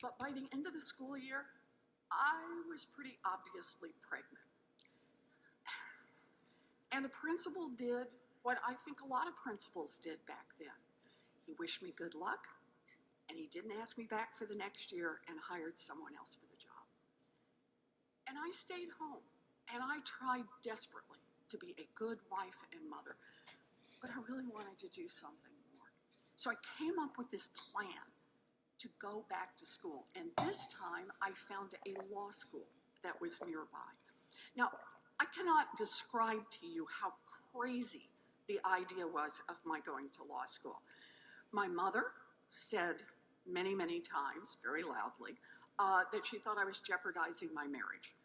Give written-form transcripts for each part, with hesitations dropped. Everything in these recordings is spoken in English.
But by the end of the school year, I was pretty obviously pregnant. And the principal did what I think a lot of principals did back then. He wished me good luck, and he didn't ask me back for the next year and hired someone else for the job. And I stayed home, and I tried desperately to be a good wife and mother, but I really wanted to do something more. So I came up with this plan to go back to school, and this time I found a law school that was nearby. Now, I cannot describe to you how crazy the idea was of my going to law school. My mother said many, many times, very loudly, that she thought I was jeopardizing my marriage.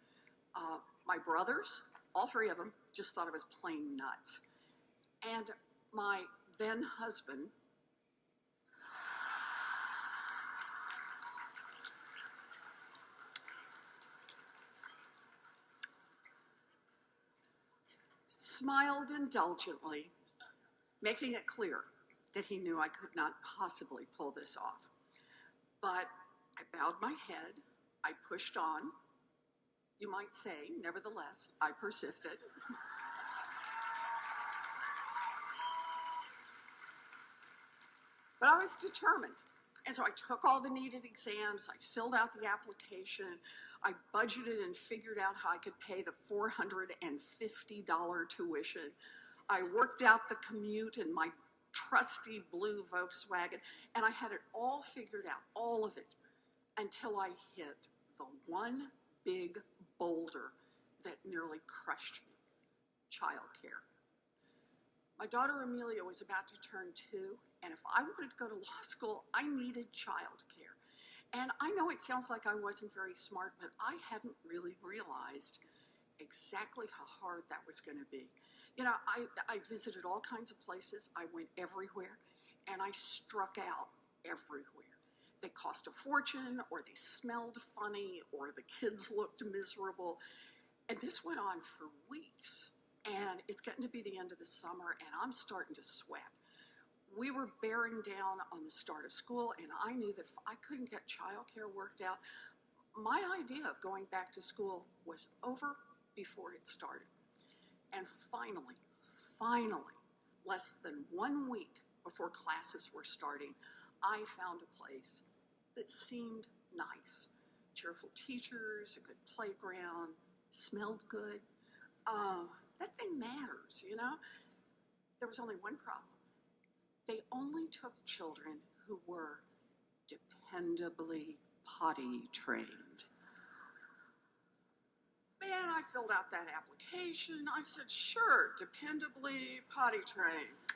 My brothers, all three of them, just thought I was plain nuts. And my then husband smiled indulgently, making it clear that he knew I could not possibly pull this off. But I bowed my head, I pushed on. You might say, nevertheless, I persisted. But I was determined. And so I took all the needed exams, I filled out the application, I budgeted and figured out how I could pay the $450 tuition. I worked out the commute in my trusty blue Volkswagen, and I had it all figured out, all of it, until I hit the one big boulder that nearly crushed me: childcare. My daughter Amelia was about to turn 2, and if I wanted to go to law school, I needed childcare. And I know it sounds like I wasn't very smart, but I hadn't really realized exactly how hard that was going to be. You know, I visited all kinds of places. I went everywhere, and I struck out everywhere. They cost a fortune, or they smelled funny, or the kids looked miserable. And this went on for weeks. And it's getting to be the end of the summer, and I'm starting to sweat. We were bearing down on the start of school, and I knew that if I couldn't get childcare worked out, my idea of going back to school was over before it started. And finally, less than 1 week before classes were starting, I found a place that seemed nice. Cheerful teachers, a good playground, smelled good. That thing matters, you know? There was only one problem. They only took children who were dependably potty trained. Man, I filled out that application. I said, sure, dependably potty trained.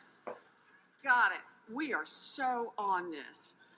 Got it. We are so on this.